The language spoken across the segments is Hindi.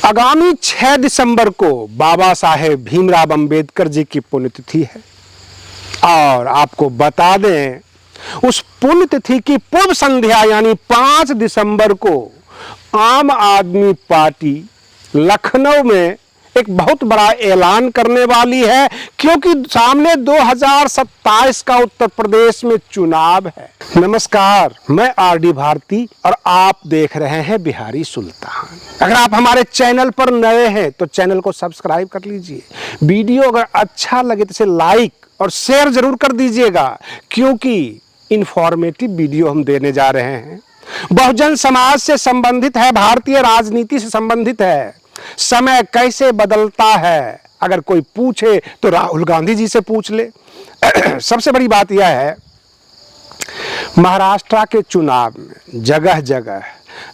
आगामी 6 दिसंबर को बाबा साहेब भीमराव अंबेडकर जी की पुण्यतिथि है और आपको बता दें उस पुण्यतिथि की पूर्व संध्या यानी 5 दिसंबर को आम आदमी पार्टी लखनऊ में एक बहुत बड़ा ऐलान करने वाली है, क्योंकि सामने 2027 का उत्तर प्रदेश में चुनाव है। नमस्कार, मैं आरडी भारती और आप देख रहे हैं बिहारी सुल्तान। अगर आप हमारे चैनल पर नए हैं तो चैनल को सब्सक्राइब कर लीजिए। वीडियो अगर अच्छा लगे तो इसे लाइक और शेयर जरूर कर दीजिएगा, क्योंकि इंफॉर्मेटिव वीडियो हम देने जा रहे हैं। बहुजन समाज से संबंधित है, भारतीय राजनीति से संबंधित है। समय कैसे बदलता है अगर कोई पूछे तो राहुल गांधी जी से पूछ ले। सबसे बड़ी बात यह है, महाराष्ट्र के चुनाव में जगह जगह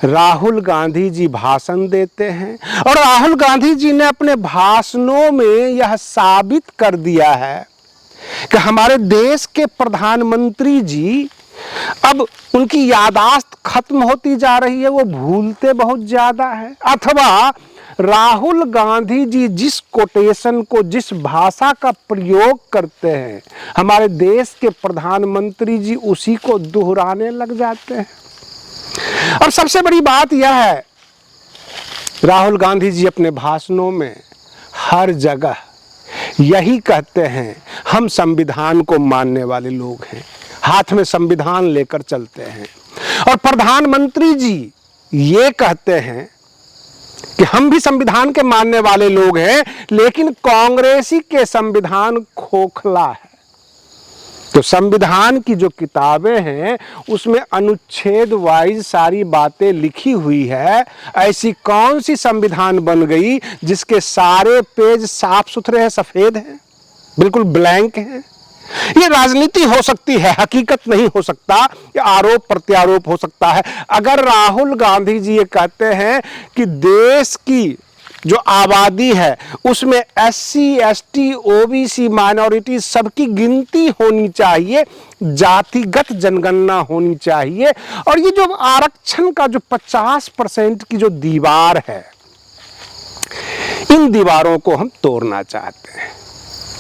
राहुल गांधी जी भाषण देते हैं और राहुल गांधी जी ने अपने भाषणों में यह साबित कर दिया है कि हमारे देश के प्रधानमंत्री जी अब उनकी याददाश्त खत्म होती जा रही है, वो भूलते बहुत ज्यादा है। अथवा राहुल गांधी जी जिस कोटेशन को, जिस भाषा का प्रयोग करते हैं, हमारे देश के प्रधानमंत्री जी उसी को दोहराने लग जाते हैं। और सबसे बड़ी बात यह है, राहुल गांधी जी अपने भाषणों में हर जगह यही कहते हैं, हम संविधान को मानने वाले लोग हैं, हाथ में संविधान लेकर चलते हैं। और प्रधानमंत्री जी ये कहते हैं कि हम भी संविधान के मानने वाले लोग हैं, लेकिन कांग्रेसी के संविधान खोखला है। तो संविधान की जो किताबें हैं उसमें अनुच्छेद वाइज सारी बातें लिखी हुई है। ऐसी कौन सी संविधान बन गई जिसके सारे पेज साफ सुथरे हैं, सफेद हैं, बिल्कुल ब्लैंक हैं? ये राजनीति हो सकती है, हकीकत नहीं हो सकता, ये आरोप प्रत्यारोप हो सकता है। अगर राहुल गांधी जी ये कहते हैं कि देश की जो आबादी है उसमें SC, ST, OBC, माइनॉरिटी सबकी गिनती होनी चाहिए, जातिगत जनगणना होनी चाहिए, और ये जो आरक्षण का जो 50% की जो दीवार है, इन दीवारों को हम तोड़ना चाहते हैं।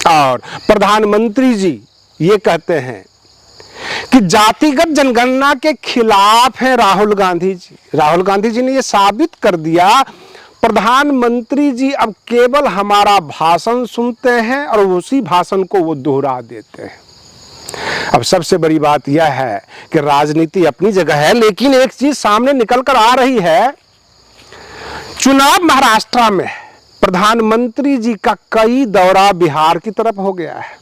और प्रधानमंत्री जी ये कहते हैं कि जातिगत जनगणना के खिलाफ हैं राहुल गांधी जी। राहुल गांधी जी ने ये साबित कर दिया, प्रधानमंत्री जी अब केवल हमारा भाषण सुनते हैं और उसी भाषण को वो दोहरा देते हैं। अब सबसे बड़ी बात यह है कि राजनीति अपनी जगह है, लेकिन एक चीज सामने निकल कर आ रही है, चुनाव महाराष्ट्र में प्रधानमंत्री जी का कई दौरा बिहार की तरफ हो गया है।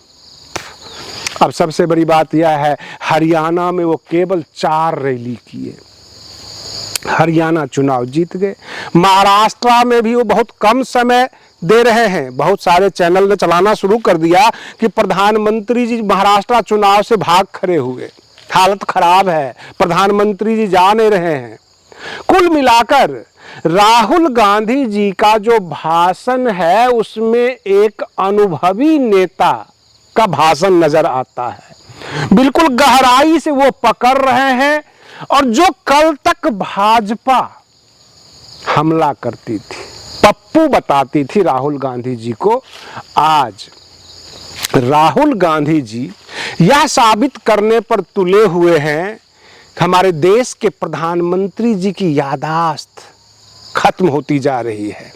अब सबसे बड़ी बात यह है, हरियाणा में वो केवल 4 रैली किए, हरियाणा चुनाव जीत गए। महाराष्ट्र में भी वो बहुत कम समय दे रहे हैं। बहुत सारे चैनल ने चलाना शुरू कर दिया कि प्रधानमंत्री जी महाराष्ट्र चुनाव से भाग खड़े हुए, हालत खराब है, प्रधानमंत्री जी जा नहीं रहे हैं। कुल मिलाकर राहुल गांधी जी का जो भाषण है उसमें एक अनुभवी नेता का भाषण नजर आता है। बिल्कुल गहराई से वो पकड़ रहे हैं, और जो कल तक भाजपा हमला करती थी, पप्पू बताती थी राहुल गांधी जी को, आज राहुल गांधी जी यह साबित करने पर तुले हुए हैं कि हमारे देश के प्रधानमंत्री जी की याददाश्त खत्म होती जा रही है।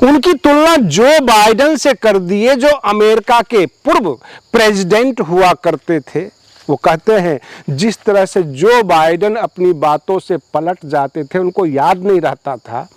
उनकी तुलना जो बाइडेन से कर दिए, जो अमेरिका के पूर्व प्रेसिडेंट हुआ करते थे। वो कहते हैं जिस तरह से जो बाइडेन अपनी बातों से पलट जाते थे, उनको याद नहीं रहता था,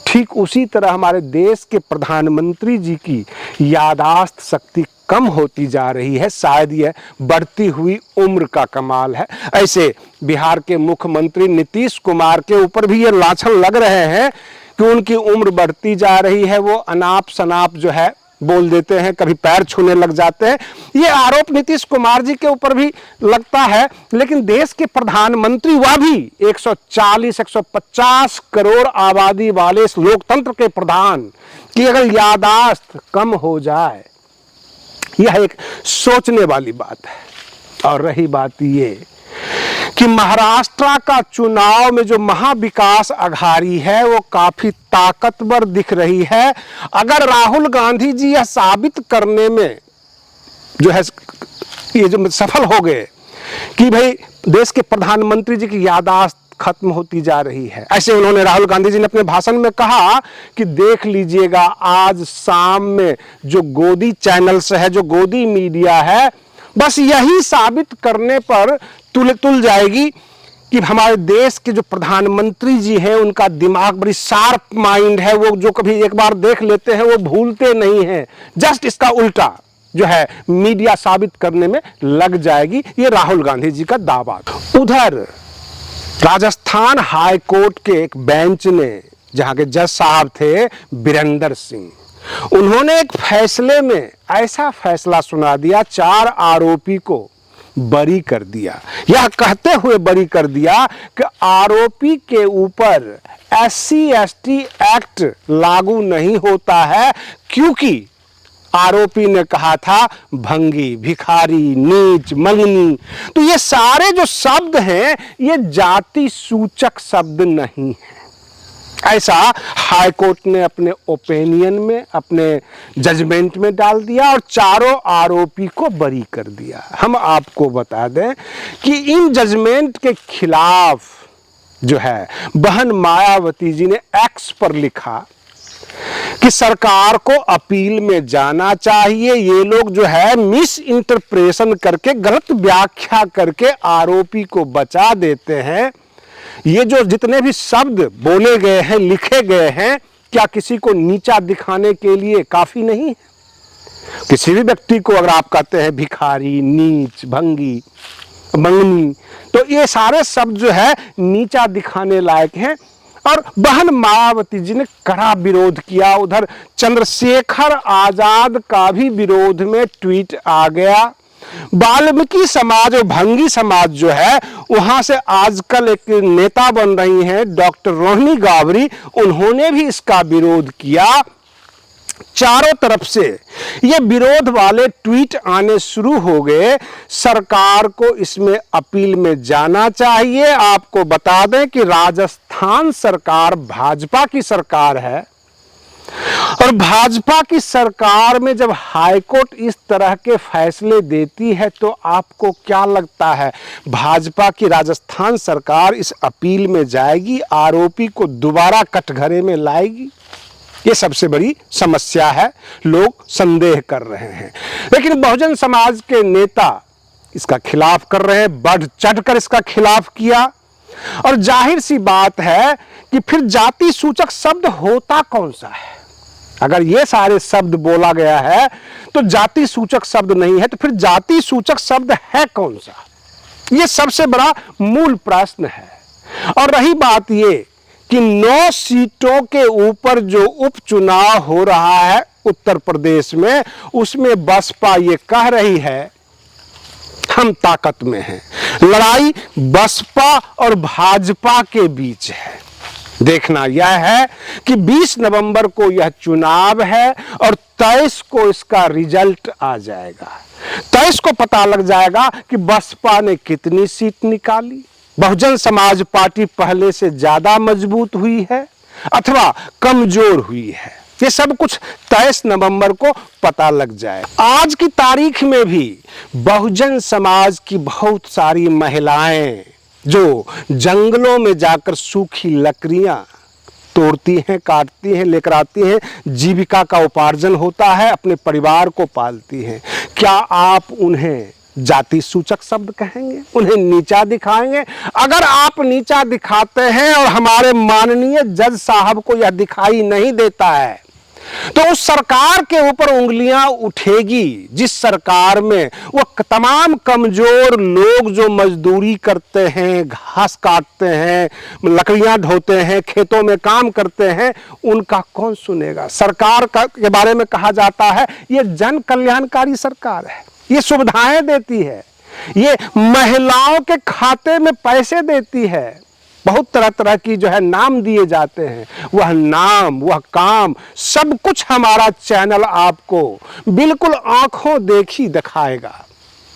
ठीक उसी तरह हमारे देश के प्रधानमंत्री जी की याददाश्त शक्ति कम होती जा रही है। शायद यह बढ़ती हुई उम्र का कमाल है। ऐसे बिहार के मुख्यमंत्री नीतीश कुमार के ऊपर भी ये लाछन लग रहे हैं कि उनकी उम्र बढ़ती जा रही है, वो अनाप शनाप जो है बोल देते हैं, कभी पैर छूने लग जाते हैं। ये आरोप नीतीश कुमार जी के ऊपर भी लगता है, लेकिन देश के प्रधानमंत्री, वह भी 140-150 करोड़ आबादी वाले इस लोकतंत्र के प्रधान की अगर याददाश्त कम हो जाए, यह एक सोचने वाली बात है। और रही बात ये कि महाराष्ट्र का चुनाव में जो महाविकास अघाड़ी है वो काफी ताकतवर दिख रही है। अगर राहुल गांधी जी यह साबित करने में जो है ये जो सफल हो गए कि भाई देश के प्रधानमंत्री जी की याददाश्त खत्म होती जा रही है, ऐसे उन्होंने राहुल गांधी जी ने अपने भाषण में कहा कि देख लीजिएगा आज शाम में जो गोदी चैनल्स है, जो गोदी मीडिया है, बस यही साबित करने पर तुल जाएगी कि हमारे देश के जो प्रधानमंत्री जी हैं उनका दिमाग बड़ी शार्प माइंड है, वो जो कभी एक बार देख लेते हैं वो भूलते नहीं हैं। जस्ट इसका उल्टा जो है मीडिया साबित करने में लग जाएगी, ये राहुल गांधी जी का दावा। उधर राजस्थान हाई कोर्ट के एक बेंच ने, जहां के जज साहब थे बीरेंद्र सिंह, उन्होंने एक फैसले में ऐसा फैसला सुना दिया, 4 आरोपी को बरी कर दिया। यह कहते हुए बरी कर दिया कि आरोपी के ऊपर SC/ST एक्ट लागू नहीं होता है, क्योंकि आरोपी ने कहा था भंगी, भिखारी, नीच, मंगनी। तो ये सारे जो शब्द हैं ये जाति सूचक शब्द नहीं है, ऐसा हाई कोर्ट ने अपने ओपिनियन में, अपने जजमेंट में डाल दिया और चारों आरोपी को बरी कर दिया। हम आपको बता दें कि इन जजमेंट के खिलाफ जो है बहन मायावती जी ने एक्स पर लिखा कि सरकार को अपील में जाना चाहिए। ये लोग जो है मिस इंटरप्रेशन करके, गलत व्याख्या करके आरोपी को बचा देते हैं। ये जो जितने भी शब्द बोले गए हैं, लिखे गए हैं, क्या किसी को नीचा दिखाने के लिए काफी नहीं है? किसी भी व्यक्ति को अगर आप कहते हैं भिखारी, नीच, भंगी, मंगनी, तो ये सारे शब्द जो है नीचा दिखाने लायक हैं। और बहन मायावती जी ने कड़ा विरोध किया। उधर चंद्रशेखर आजाद का भी विरोध में ट्वीट आ गया। वाल्मीकि समाज और भंगी समाज जो है वहां से आजकल एक नेता बन रही हैं डॉक्टर रोहिणी गावरी, उन्होंने भी इसका विरोध किया। चारों तरफ से ये विरोध वाले ट्वीट आने शुरू हो गए। सरकार को इसमें अपील में जाना चाहिए। आपको बता दें कि राजस्थान सरकार भाजपा की सरकार है और भाजपा की सरकार में जब हाईकोर्ट इस तरह के फैसले देती है तो आपको क्या लगता है, भाजपा की राजस्थान सरकार इस अपील में जाएगी, आरोपी को दोबारा कटघरे में लाएगी? ये सबसे बड़ी समस्या है, लोग संदेह कर रहे हैं। लेकिन बहुजन समाज के नेता इसका खिलाफ कर रहे हैं, बढ़ चढ़कर इसका खिलाफ किया। और जाहिर सी बात है कि फिर जाति सूचक शब्द होता कौन सा है? अगर ये सारे शब्द बोला गया है तो जाति सूचक शब्द नहीं है, तो फिर जाति सूचक शब्द है कौन सा? ये सबसे बड़ा मूल प्रश्न है। और रही बात ये कि 9 सीटों के ऊपर जो उपचुनाव हो रहा है उत्तर प्रदेश में, उसमें बसपा ये कह रही है हम ताकत में हैं। लड़ाई बसपा और भाजपा के बीच है। देखना यह है कि 20 नवंबर को यह चुनाव है और 23 को इसका रिजल्ट आ जाएगा। 23 को पता लग जाएगा कि बसपा ने कितनी सीट निकाली, बहुजन समाज पार्टी पहले से ज्यादा मजबूत हुई है अथवा कमजोर हुई है। ये सब कुछ 23 नवंबर को पता लग जाए। आज की तारीख में भी बहुजन समाज की बहुत सारी महिलाएं जो जंगलों में जाकर सूखी लकड़ियां तोड़ती हैं, काटती हैं, लेकर आती हैं, जीविका का उपार्जन होता है, अपने परिवार को पालती हैं, क्या आप उन्हें जाति सूचक शब्द कहेंगे, उन्हें नीचा दिखाएंगे? अगर आप नीचा दिखाते हैं और हमारे माननीय जज साहब को यह दिखाई नहीं देता है तो उस सरकार के ऊपर उंगलियां उठेगी जिस सरकार में वो तमाम कमजोर लोग जो मजदूरी करते हैं, घास काटते हैं, लकड़ियां ढोते हैं, खेतों में काम करते हैं, उनका कौन सुनेगा? सरकार के बारे में कहा जाता है ये जन कल्याणकारी सरकार है, ये सुविधाएं देती है, ये महिलाओं के खाते में पैसे देती है, बहुत तरह तरह की जो है नाम दिए जाते हैं। वह नाम, वह काम, सब कुछ हमारा चैनल आपको बिल्कुल आंखों देखी दिखाएगा।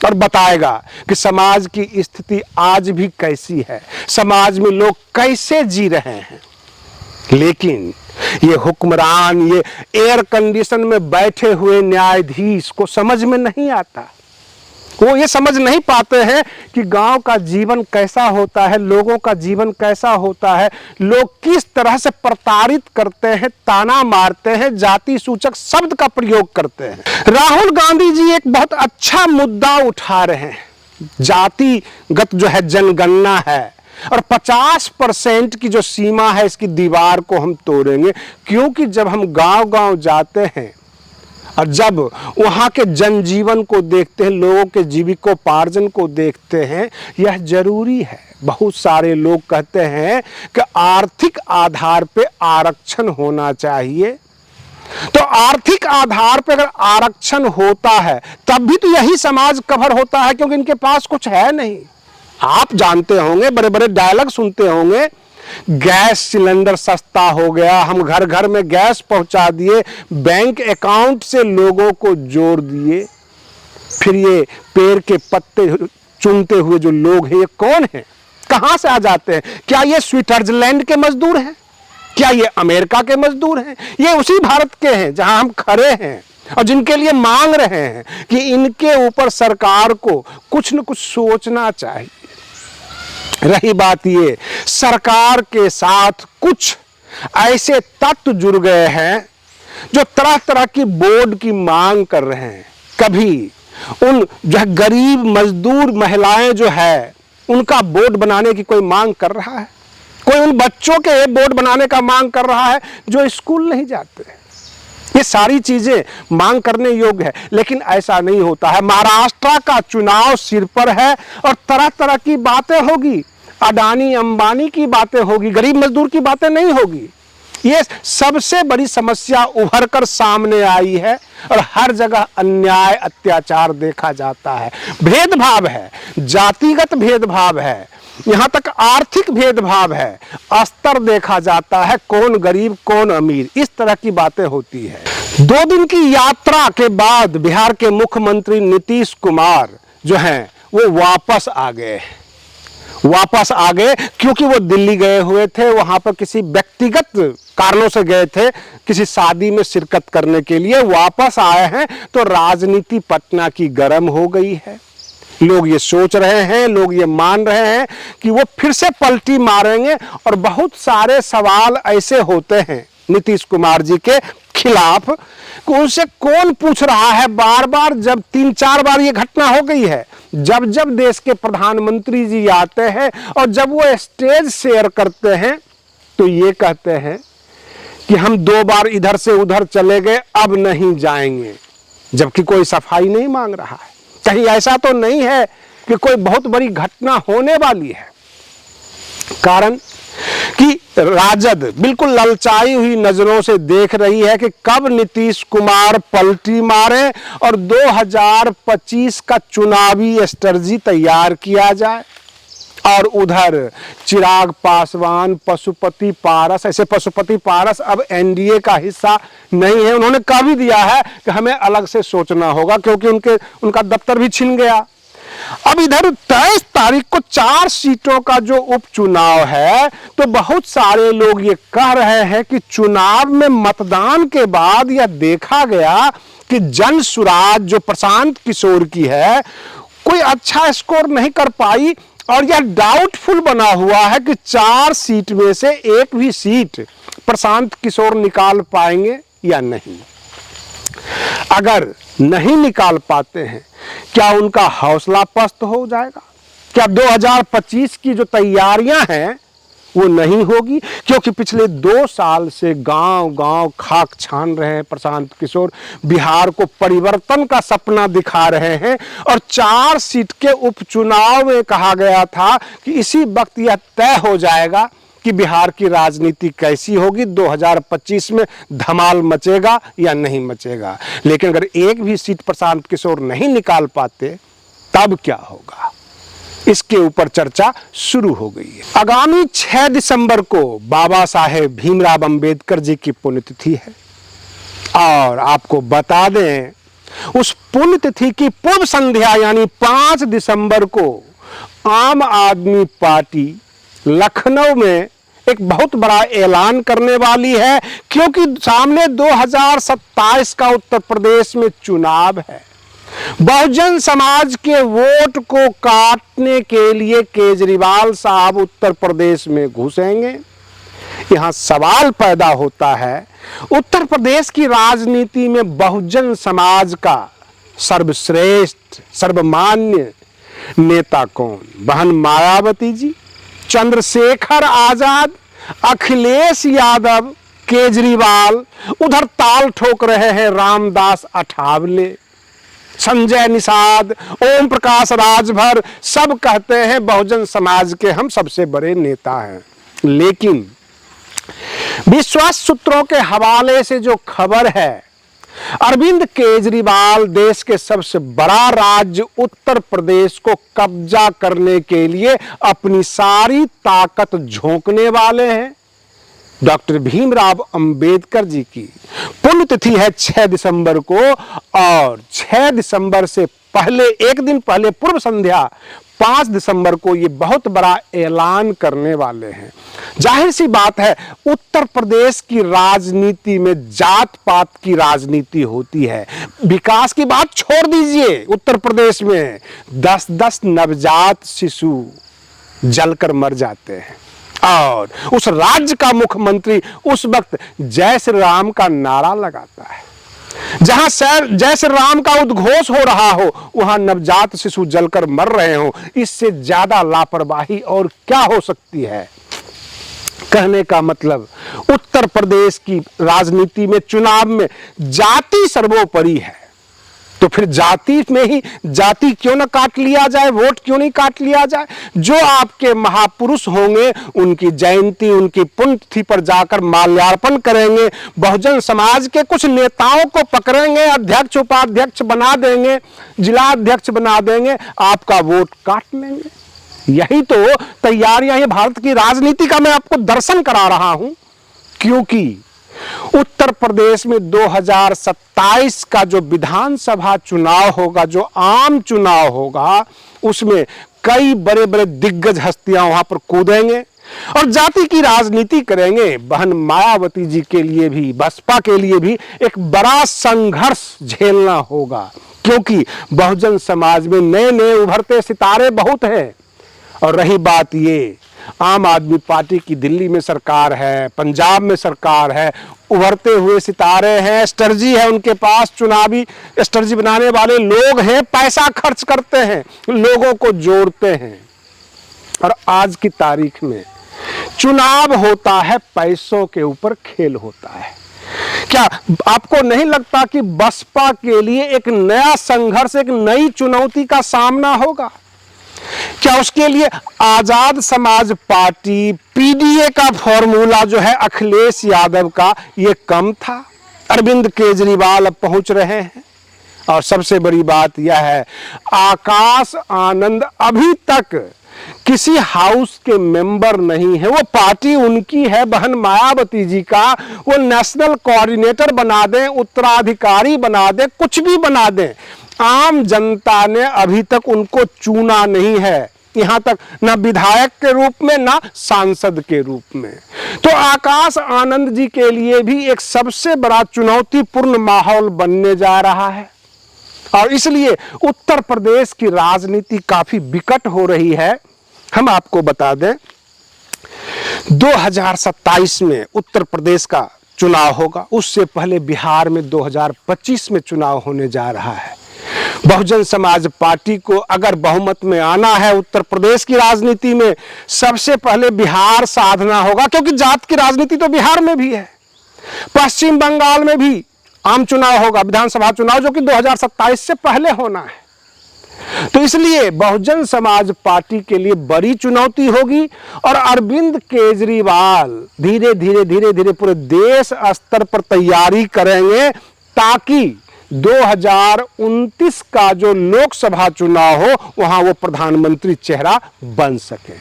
और बताएगा कि समाज की स्थिति आज भी कैसी है, समाज में लोग कैसे जी रहे हैं। लेकिन ये हुक्मरान, ये एयर कंडीशन में बैठे हुए न्यायाधीश को समझ में नहीं आता। वो ये समझ नहीं पाते हैं कि गांव का जीवन कैसा होता है, लोगों का जीवन कैसा होता है, लोग किस तरह से प्रताड़ित करते हैं, ताना मारते हैं, जाति सूचक शब्द का प्रयोग करते हैं। राहुल गांधी जी एक बहुत अच्छा मुद्दा उठा रहे हैं। जातिगत जो है जनगणना है और 50% की जो सीमा है, इसकी दीवार को हम तोड़ेंगे, क्योंकि जब हम गांव-गांव जाते हैं और जब वहाँ के जनजीवन को देखते हैं, लोगों के जीविकोपार्जन को देखते हैं, यह जरूरी है। बहुत सारे लोग कहते हैं कि आर्थिक आधार पे आरक्षण होना चाहिए। तो आर्थिक आधार पर अगर आरक्षण होता है तब भी तो यही समाज कवर होता है, क्योंकि इनके पास कुछ है नहीं। आप जानते होंगे, बड़े बड़े डायलॉग सुनते होंगे, गैस सिलेंडर सस्ता हो गया, हम घर घर में गैस पहुंचा दिए, बैंक अकाउंट से लोगों को जोड़ दिए। फिर ये पेड़ के पत्ते चुनते हुए जो लोग हैं, ये कौन है, कहां से आ जाते हैं? क्या ये स्विट्जरलैंड के मजदूर हैं? क्या ये अमेरिका के मजदूर हैं? ये उसी भारत के हैं जहां हम खड़े हैं और जिनके लिए मांग रहे हैं कि इनके ऊपर सरकार को कुछ न कुछ सोचना चाहिए। रही बात ये, सरकार के साथ कुछ ऐसे तत्व जुड़ गए हैं जो तरह तरह की बोर्ड की मांग कर रहे हैं। कभी उन जो गरीब मजदूर महिलाएं जो है, उनका बोर्ड बनाने की कोई मांग कर रहा है, कोई उन बच्चों के बोर्ड बनाने का मांग कर रहा है जो स्कूल नहीं जाते। ये सारी चीजें मांग करने योग्य है, लेकिन ऐसा नहीं होता है। महाराष्ट्र का चुनाव सिर पर है और तरह तरह की बातें होगी, अडानी अंबानी की बातें होगी, गरीब मजदूर की बातें नहीं होगी। ये सबसे बड़ी समस्या उभर कर सामने आई है और हर जगह अन्याय अत्याचार देखा जाता है, भेदभाव है, जातिगत भेदभाव है, यहां तक आर्थिक भेदभाव है, स्तर देखा जाता है, कौन गरीब कौन अमीर, इस तरह की बातें होती है। 2 दिन की यात्रा के बाद बिहार के मुख्यमंत्री नीतीश कुमार जो हैं वो वापस आ गए, क्योंकि वो दिल्ली गए हुए थे, वहां पर किसी व्यक्तिगत कारणों से गए थे, किसी शादी में शिरकत करने के लिए वापस आए हैं। तो राजनीति पटना की गर्म हो गई है। लोग ये सोच रहे हैं, लोग ये मान रहे हैं कि वो फिर से पलटी मारेंगे और बहुत सारे सवाल ऐसे होते हैं नीतीश कुमार जी के खिलाफ कि उनसे कौन पूछ रहा है। बार बार जब 3-4 बार ये घटना हो गई है, जब जब देश के प्रधानमंत्री जी आते हैं और जब वो स्टेज शेयर करते हैं तो ये कहते हैं कि हम 2 बार इधर से उधर चले गए, अब नहीं जाएंगे, जबकि कोई सफाई नहीं मांग रहा है। कहीं ऐसा तो नहीं है कि कोई बहुत बड़ी घटना होने वाली है। कारण कि राजद बिल्कुल ललचाई हुई नजरों से देख रही है कि कब नीतीश कुमार पलटी मारे और 2025 का चुनावी स्ट्रेटजी तैयार किया जाए। और उधर चिराग पासवान, पशुपति पारस, ऐसे पशुपति पारस अब एनडीए का हिस्सा नहीं है, उन्होंने कह भी दिया है कि हमें अलग से सोचना होगा, क्योंकि उनका दफ्तर भी छिन गया। अब इधर 23 तारीख को 4 सीटों का जो उपचुनाव है, तो बहुत सारे लोग ये कह रहे हैं कि चुनाव में मतदान के बाद यह देखा गया कि जन सुराज जो प्रशांत किशोर की है, कोई अच्छा स्कोर नहीं कर पाई और यह डाउटफुल बना हुआ है कि 4 सीट में से एक भी सीट प्रशांत किशोर निकाल पाएंगे या नहीं। अगर नहीं निकाल पाते हैं, क्या उनका हौसला पस्त हो जाएगा? क्या 2025 की जो तैयारियां हैं वो नहीं होगी? क्योंकि पिछले 2 साल से गांव-गांव खाक छान रहे हैं प्रशांत किशोर, बिहार को परिवर्तन का सपना दिखा रहे हैं और 4 सीट के उपचुनाव में कहा गया था कि इसी वक्त यह तय हो जाएगा कि बिहार की राजनीति कैसी होगी, 2025 में धमाल मचेगा या नहीं मचेगा। लेकिन अगर एक भी सीट प्रशांत किशोर नहीं निकाल पाते तब क्या होगा, इसके ऊपर चर्चा शुरू हो गई है। आगामी 6 दिसंबर को बाबा साहेब भीमराव अंबेडकर जी की पुण्यतिथि है और आपको बता दें, उस पुण्यतिथि की पूर्व संध्या यानी 5 दिसंबर को आम आदमी पार्टी लखनऊ में एक बहुत बड़ा ऐलान करने वाली है, क्योंकि सामने 2027 का उत्तर प्रदेश में चुनाव है। बहुजन समाज के वोट को काटने के लिए केजरीवाल साहब उत्तर प्रदेश में घुसेंगे। यहां सवाल पैदा होता है, उत्तर प्रदेश की राजनीति में बहुजन समाज का सर्वश्रेष्ठ सर्वमान्य नेता कौन? बहन मायावती जी, चंद्रशेखर आजाद, अखिलेश यादव, केजरीवाल, उधर ताल ठोक रहे हैं रामदास अठावले, संजय निषाद, ओम प्रकाश राजभर, सब कहते हैं बहुजन समाज के हम सबसे बड़े नेता हैं। लेकिन विश्वास सूत्रों के हवाले से जो खबर है, अरविंद केजरीवाल देश के सबसे बड़ा राज्य उत्तर प्रदेश को कब्जा करने के लिए अपनी सारी ताकत झोंकने वाले हैं। डॉक्टर भीमराव अंबेडकर जी की पुण्यतिथि है 6 दिसंबर को, और 6 दिसंबर से पहले एक दिन पहले पूर्व संध्या 5 दिसंबर को ये बहुत बड़ा ऐलान करने वाले हैं। जाहिर सी बात है, उत्तर प्रदेश की राजनीति में जात पात की राजनीति होती है। विकास की बात छोड़ दीजिए, उत्तर प्रदेश में 10-10 नवजात शिशु जलकर मर जाते हैं, और उस राज्य का मुख्यमंत्री उस वक्त जय श्री राम का नारा लगाता है। जहां जय श्री राम का उद्घोष हो रहा हो, वहां नवजात शिशु जलकर मर रहे हो। इससे ज्यादा लापरवाही और क्या हो सकती है? कहने का मतलब, उत्तर प्रदेश की राजनीति में चुनाव में जाति सर्वोपरि है। तो फिर जाति में ही जाति क्यों ना काट लिया जाए, वोट क्यों नहीं काट लिया जाए? जो आपके महापुरुष होंगे उनकी जयंती, उनकी पुण्यतिथि पर जाकर माल्यार्पण करेंगे, बहुजन समाज के कुछ नेताओं को पकड़ेंगे, अध्यक्ष उपाध्यक्ष बना देंगे, जिला अध्यक्ष बना देंगे, आपका वोट काट लेंगे। यही तो तैयारियां हैं भारत की राजनीति का। मैं आपको दर्शन करा रहा हूं, क्योंकि उत्तर प्रदेश में 2027 का जो विधानसभा चुनाव होगा, जो आम चुनाव होगा, उसमें कई बड़े बड़े दिग्गज हस्तियां वहां पर कूदेंगे और जाति की राजनीति करेंगे। बहन मायावती जी के लिए भी, बसपा के लिए भी एक बड़ा संघर्ष झेलना होगा, क्योंकि बहुजन समाज में नए नए उभरते सितारे बहुत हैं। और रही बात ये, आम आदमी पार्टी की दिल्ली में सरकार है, पंजाब में सरकार है, उभरते हुए सितारे हैं, स्ट्रेटजी है उनके पास, चुनावी स्ट्रेटजी बनाने वाले लोग हैं, पैसा खर्च करते हैं, लोगों को जोड़ते हैं। और आज की तारीख में चुनाव होता है, पैसों के ऊपर खेल होता है। क्या आपको नहीं लगता कि बसपा के लिए एक नया संघर्ष, एक नई चुनौती का सामना होगा? क्या उसके लिए आजाद समाज पार्टी, पीडीए का फॉर्मूला जो है अखिलेश यादव का, ये कम था? अरविंद केजरीवाल अब पहुंच रहे हैं। और सबसे बड़ी बात यह है, आकाश आनंद अभी तक किसी हाउस के मेंबर नहीं है। वो पार्टी उनकी है, बहन मायावती जी का। वो नेशनल कोऑर्डिनेटर बना दें, उत्तराधिकारी बना दें, कुछ भी बना दें, आम जनता ने अभी तक उनको चुना नहीं है, यहां तक ना विधायक के रूप में, ना सांसद के रूप में। तो आकाश आनंद जी के लिए भी एक सबसे बड़ा चुनौतीपूर्ण माहौल बनने जा रहा है। और इसलिए उत्तर प्रदेश की राजनीति काफी विकट हो रही है। हम आपको बता दें, 2027 में उत्तर प्रदेश का चुनाव होगा, उससे पहले बिहार में 2025 में चुनाव होने जा रहा है। बहुजन समाज पार्टी को अगर बहुमत में आना है उत्तर प्रदेश की राजनीति में, सबसे पहले बिहार साधना होगा, क्योंकि जात की राजनीति तो बिहार में भी है। पश्चिम बंगाल में भी आम चुनाव होगा, विधानसभा चुनाव, जो कि 2027 से पहले होना है। तो इसलिए बहुजन समाज पार्टी के लिए बड़ी चुनौती होगी। और अरविंद केजरीवाल धीरे धीरे पूरे देश स्तर पर तैयारी करेंगे, ताकि 2029 का जो लोकसभा चुनाव हो, वहां वो प्रधानमंत्री चेहरा बन सके।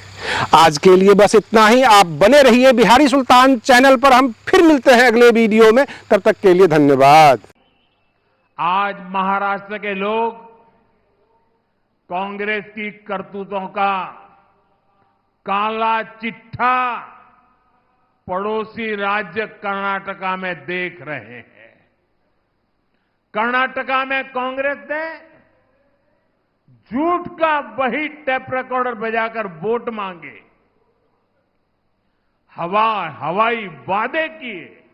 आज के लिए बस इतना ही। आप बने रहिए बिहारी सुल्तान चैनल पर। हम फिर मिलते हैं अगले वीडियो में, तब तक के लिए धन्यवाद। आज महाराष्ट्र के लोग कांग्रेस की करतूतों का काला चिट्ठा पड़ोसी राज्य कर्नाटका में देख रहे हैं। कर्नाटका में कांग्रेस ने झूठ का वही टेप रिकॉर्डर बजाकर वोट मांगे, हवाई वादे किए,